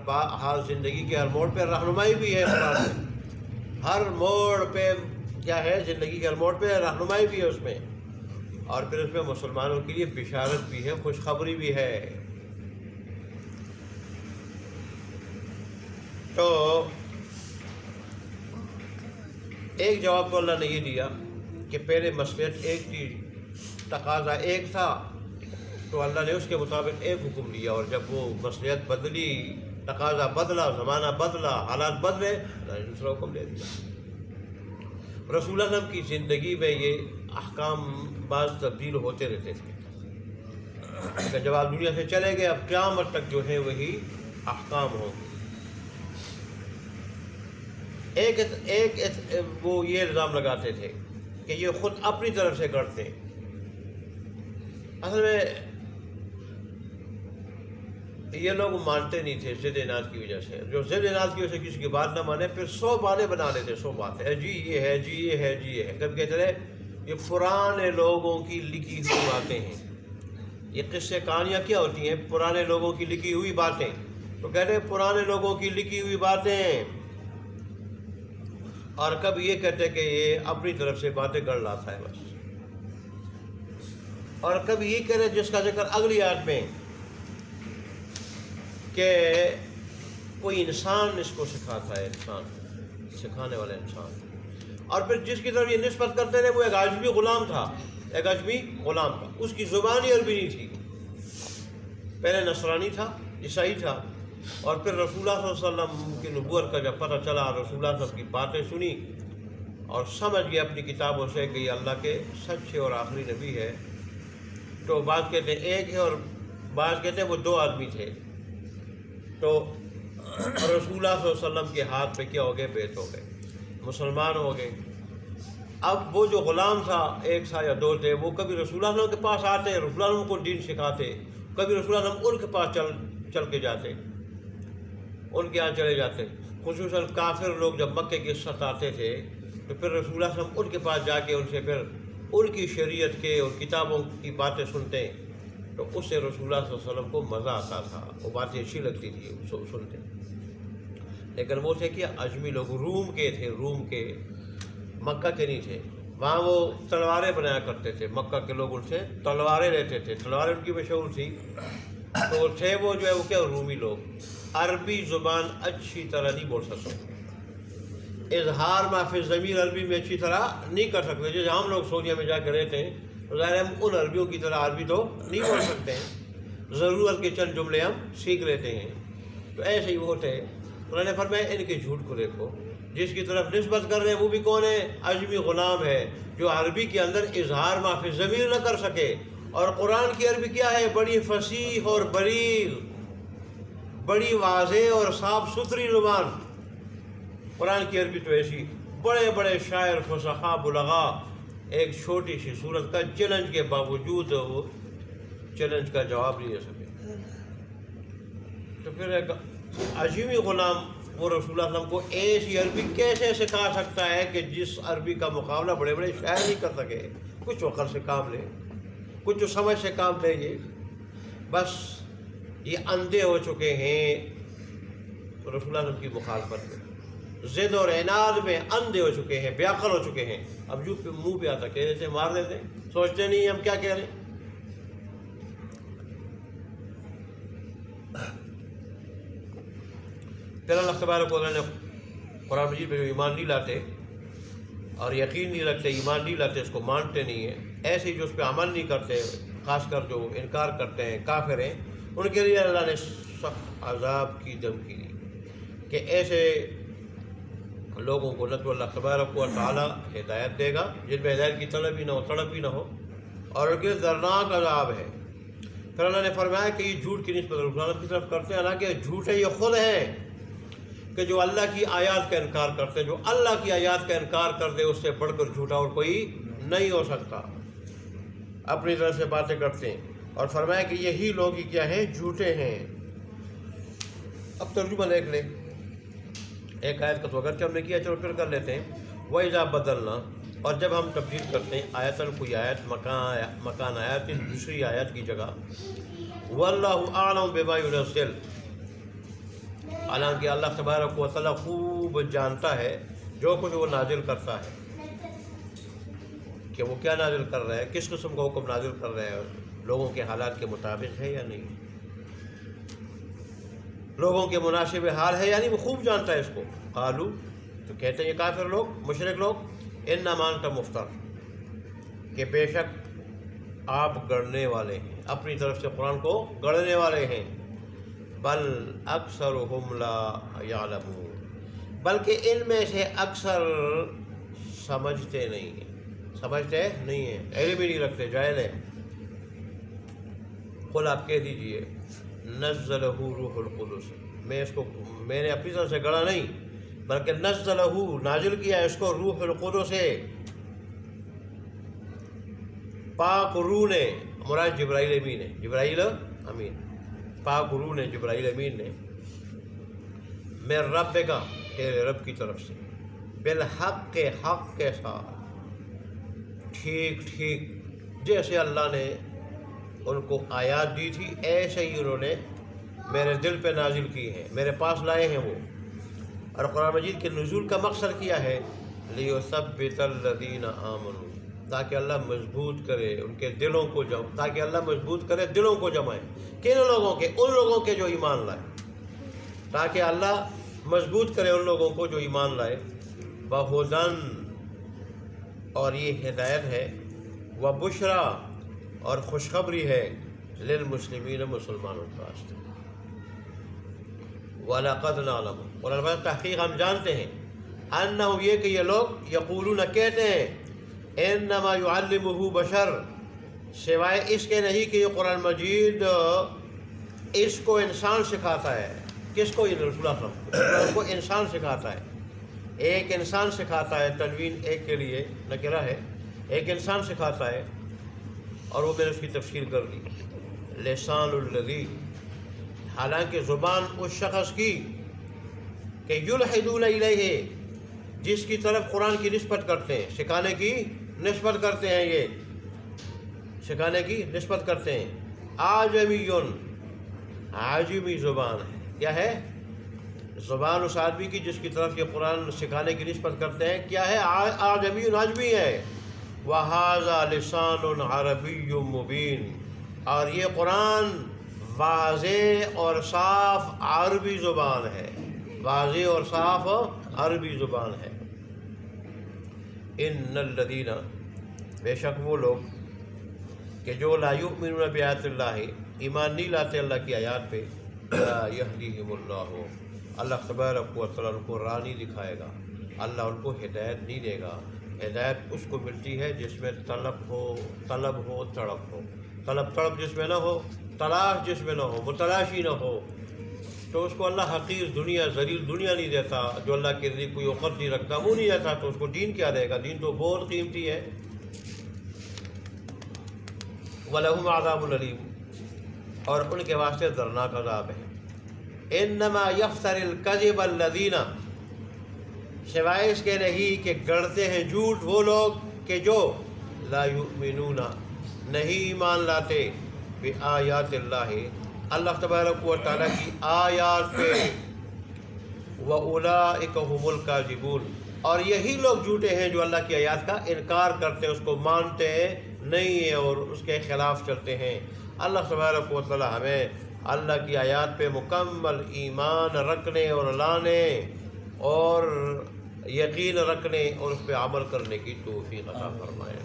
ہر زندگی کے ہر موڑ پہ رہنمائی بھی ہے قرآن میں، ہر موڑ پہ کیا ہے، زندگی کے ہر موڑ پہ رہنمائی بھی ہے اس میں، اور پھر اس میں مسلمانوں کے لیے بشارت بھی ہے، خوشخبری بھی ہے۔ تو ایک جواب تو اللہ نے یہ دیا کہ پہلے مصلحت ایک تھی، تقاضا ایک تھا، تو اللہ نے اس کے مطابق ایک حکم دیا، اور جب وہ مصلحت بدلی، تقاضا بدلا، زمانہ بدلا، حالات بدلے، اللہ نے دوسرا حکم دے دیا۔ رسول اللہ صلی اللہ علیہ وسلم کی زندگی میں یہ احکام بعض تبدیل ہوتے رہتے تھے، لیکن جب آپ دنیا سے چلے گئے اب قیامت تک جو ہے وہی احکام ہوں گے۔ ایک وہ یہ الزام لگاتے تھے کہ یہ خود اپنی طرف سے کرتے ہیں۔ اصل میں یہ لوگ مانتے نہیں تھے ضد اناد کی وجہ سے، جو ضد اناد کی وجہ سے کسی کی بات نہ مانے پھر 100 باتیں بنا لیتے، 100 باتیں، جی یہ ہے، جی یہ ہے، جی یہ ہے۔ کبھی کہتے رہے یہ پرانے لوگوں کی لکھی ہوئی باتیں ہیں۔ یہ قصے کہانیاں کیا ہوتی ہیں؟ پرانے لوگوں کی لکھی ہوئی باتیں۔ تو کہتے ہیں پرانے لوگوں کی لکھی ہوئی باتیں، اور کبھی یہ کہتے کہ یہ اپنی طرف سے باتیں گڑھ لاتا ہے بس، اور کبھی یہ کہتے جس کا ذکر اگلی آیت میں کہ کوئی انسان اس کو سکھاتا ہے، انسان سکھانے والا انسان، اور پھر جس کی طرف یہ نسبت کرتے رہے وہ ایک عجمی غلام تھا، ایک عجمی غلام تھا، اس کی زبان ہی عربی نہیں تھی، پہلے نصرانی تھا، عیسائی تھا، اور پھر رسول اللہ صلی اللہ علیہ وسلم کی نبوت کا جب پتہ چلا، رسول اللہ صلی اللہ علیہ وسلم کی باتیں سنی اور سمجھ گیا اپنی کتابوں سے کہ یہ اللہ کے سچے اور آخری نبی ہے، تو بعض کہتے ہیں ایک ہے اور بعض کہتے ہیں وہ 2 آدمی تھے، تو رسول اللہ صلی اللہ علیہ وسلم کے ہاتھ پہ کیا ہو گئے؟ بیعت ہو گئے، مسلمان ہو گئے۔ اب وہ جو غلام تھا، 1 تھا یا 2 تھے، وہ کبھی رسول اللہ صلی اللہ علیہ وسلم کے پاس آتے، رسول اللہ علیہ وسلم کو دین سکھاتے، کبھی رسول اللہ علیہ وسلم ان کے پاس چل کے جاتے، ان کے یہاں چلے جاتے۔ خصوصاً کافر لوگ جب مکے کے ستاتے تھے تو پھر رسول اللہ صلی اللہ علیہ وسلم ان کے پاس جا کے ان سے پھر ان کی شریعت کے اور کتابوں کی باتیں سنتے، تو اس سے رسول اللہ صلی اللہ علیہ وسلم کو مزہ آتا تھا، وہ باتیں اچھی لگتی تھی سنتے۔ لیکن وہ تھے کہ عجمی لوگ، روم کے تھے، روم کے، مکہ کے نہیں تھے۔ وہاں وہ تلواریں بنایا کرتے تھے، مکہ کے لوگ ان سے تلواریں لیتے تھے، تلواریں ان کی مشہور تھی، تو تھے وہ جو ہے وہ کیا، رومی لوگ، عربی زبان اچھی طرح نہیں بول سکتے، اظہار ما فی الضمیر عربی میں اچھی طرح نہیں کر سکتے، جیسے ہم لوگ سعودیہ میں جا کے رہتے ہیں تو ظاہر ہم ان عربیوں کی طرح عربی تو نہیں بول سکتے ہیں، ضرورت کے چند جملے ہم سیکھ لیتے ہیں، تو ایسے ہی وہ تھے۔ انہوں نے فرمایا ان کے جھوٹ کو دیکھو، جس کی طرف نسبت کر رہے ہیں وہ بھی کون ہے؟ عجمی غلام ہے، جو عربی کے اندر اظہار ما فی الضمیر نہ کر سکے، اور قرآن کی عربی کیا ہے؟ بڑی فصیح اور بلیغ، بڑی واضح اور صاف ستھری زبان۔ قرآن کی عربی تو ایسی، بڑے بڑے شاعر، فصحاء، بلغاء، ایک چھوٹی سی صورت کا چیلنج کے باوجود وہ چیلنج کا جواب نہیں دے سکے۔ تو پھر ایک عجمی غلام وہ رسول اللہ صلی اللہ علیہ وسلم کو ایسی عربی کیسے سکھا سکتا ہے کہ جس عربی کا مقابلہ بڑے بڑے شاعر نہیں کر سکے؟ کچھ عقل سے کام لے، کچھ جو سمجھ سے کام لے، یہ بس یہ اندھے ہو چکے ہیں رسول اللہ علیہ وسلم کی مخالفت میں، ضد اور عناد میں اندھے ہو چکے ہیں، بے عقل ہو چکے ہیں۔ اب جو منہ پہ آتا کہہ دیتے، مار دیتے، سوچتے نہیں ہم کیا کہہ رہے ہیں۔ پھر اللہ تبارک و تعالیٰ نے قرآن مجید پہ جو ایمان نہیں لاتے اور یقین نہیں رکھتے، ایمان نہیں لاتے، اس کو مانتے نہیں ہیں، ایسے ہی جو اس پہ عمل نہیں کرتے، خاص کر جو انکار کرتے ہیں، کافر ہیں، ان کے لیے اللہ نے سخت عذاب کی دھمکی دی کہ ایسے لوگوں کو نہ تو اللہ تبارک و تعالیٰ ہدایت دے گا، جن میں ہدایت کی طلب ہی نہ ہو، تڑپ ہی نہ ہو، اور ان کے دردناک عذاب ہے۔ پھر اللہ نے فرمایا کہ یہ جھوٹ کی نسبت رسول اللہ کی طرف کرتے ہیں، حالانکہ جھوٹ ہے یہ خود ہے کہ جو اللہ کی آیات کا انکار کرتے ہیں، جو اللہ کی آیات کا انکار کر دے اس سے بڑھ کر جھوٹا اور کوئی نہیں ہو سکتا، اپنی طرف سے باتیں کرتے ہیں۔ اور فرمایا کہ یہی لوگ ہی کیا ہیں؟ جھوٹے ہیں۔ اب ترجمہ دیکھ لیں ایک آیت کا، تو اگرچہ ہم نے کیا، چلو پھر کر لیتے ہیں۔ وَإِذَا بَدَلْنَا، اور جب ہم تبدیل کرتے ہیں آیتاً، کوئی آیت مکان آیت دوسری آیت کی جگہ، وَاللَّهُ أَعْلَمُ بِمَا يُنَزِّلُ، حالانکہ اللہ تبارک و تعالیٰ خوب جانتا ہے جو کچھ وہ نازل کرتا ہے کہ وہ کیا نازل کر رہا ہے، کس قسم کا حکم نازل کر رہا ہے، لوگوں کے حالات کے مطابق ہے یا نہیں، لوگوں کے مناسب حال ہے یا نہیں، وہ خوب جانتا ہے اس کو۔ قالو، تو کہتے ہیں یہ کافر لوگ، مشرک لوگ، انما انت مفتر، کہ بے شک آپ گڑھنے والے ہیں، اپنی طرف سے قرآن کو گڑھنے والے ہیں، بل اکثرهم لا یعلمون، بلکہ ان میں سے اکثر سمجھتے نہیں ہیں، سمجھتے نہیں ہیں، علم ہی نہیں رکھتے، جاہل ہیں۔ قل، آپ کہہ دیجئے، نزلہ روح القدس، میں نے اپنی طرف سے گڑھا نہیں، بلکہ نزلہ، نازل کیا ہے اس کو، روح القدس سے، پاک روح نے، مراد جبرائیل امین ہے، جبرائیل امین، پاک روح نے، جبرائیل امین نے، میں رب کا، تیرے رب کی طرف سے، بالحق، کے حق کے ساتھ، ٹھیک ٹھیک جیسے اللہ نے ان کو آیات دی تھی ایسے ہی انہوں نے میرے دل پہ نازل کی ہیں، میرے پاس لائے ہیں وہ۔ اور قرآن مجید کے نزول کا مقصد کیا ہے؟ لِيُثَبِّتَ الَّذِينَ آمَنُوا، تاکہ اللہ مضبوط کرے ان کے دلوں کو، تاکہ اللہ مضبوط کرے دلوں کو جمائے، کن لوگوں کے؟ ان لوگوں کے جو ایمان لائے، تاکہ اللہ مضبوط کرے ان لوگوں کو جو ایمان لائے، وَهُدًى، اور یہ ہدایت ہے، وَبُشْرَى، اور خوشخبری ہے، للمسلمین، مسلمانوں کے واسطے، وَلَقَدْ نَعْلَمُ، اور البتہ تحقیق ہم جانتے ہیں، انہم، یہ کہ یہ لوگ، یقولون، کہتے ہیں، انما يعلمه بشر، سوائے اس کے نہیں کہ یہ قرآن مجید اس کو انسان سکھاتا ہے۔ کس کو؟ یہ رسول اللہ صلی اللہ علیہ وسلم کو انسان سکھاتا ہے، ایک انسان سکھاتا ہے، تنوین ایک کے لیے نکرہ ہے، ایک انسان سکھاتا ہے، اور وہ میں نے اس کی تفسیر کر دی، لسان الذی، حالانکہ زبان اس شخص کی، کہ یلحدون الیہ، جس کی طرف قرآن کی نسبت کرتے ہیں، سکھانے کی نسبت کرتے ہیں، یہ سکھانے کی نسبت کرتے ہیں، آجمیون، عاجمی زبان ہے، کیا ہے؟ زبان اس آدمی کی جس کی طرف یہ قرآن سکھانے کی نسبت کرتے ہیں، کیا ہے؟ آجمی، عجمی ہے، وَهَذَا لِسَانٌ عَرَبِيٌّ مُبِينٌ، اور یہ قرآن واضح اور صاف عربی زبان ہے، واضح اور صاف عربی زبان ہے۔ ان الذین، بے شک وہ لوگ کہ جو لا یؤمنون بآیات اللہ، ایمان نہیں لاتے اللہ کی آیات پہ، لا یہدیہم اللہ، اللہ تبارک و تعالیٰ ان کو راہ نہیں دکھائے گا، اللہ ان کو ہدایت نہیں دے گا۔ ہدایت اس کو ملتی ہے جس میں طلب ہو، تڑپ ہو، طلب جس میں نہ ہو، تلاش جس میں نہ ہو، متلاشی نہ ہو، تو اس کو اللہ حقیر دنیا، ذلیل دنیا نہیں دیتا۔ جو اللہ کے لیے کوئی اوقت نہیں رکھتا، وہ نہیں دیتا، تو اس کو دین کیا دے گا؟ دین تو بہت قیمتی ہے۔ وَلَهُمْ عَذَابٌ أَلِيمٌ، اور ان کے واسطے دردناک عذاب ہے۔ انما یفتر الکذب الذین، سوائے اس کے نہیں کہ گڑھتے ہیں جھوٹ وہ لوگ کہ جو لا یؤمنون، نہیں ایمان لاتے، بآیات اللہ، اللہ تبارک و تعالیٰ کی آیات پہ، وَأُولَئِكَ هُمُ الْكَاذِبُونَ، اور یہی لوگ جھوٹے ہیں جو اللہ کی آیات کا انکار کرتے ہیں، اس کو مانتے نہیں ہیں اور اس کے خلاف چلتے ہیں۔ اللہ تبارک و تعالیٰ ہمیں اللہ کی آیات پہ مکمل ایمان رکھنے اور لانے اور یقین رکھنے اور اس پہ عمل کرنے کی توفیق عطا فرمائے۔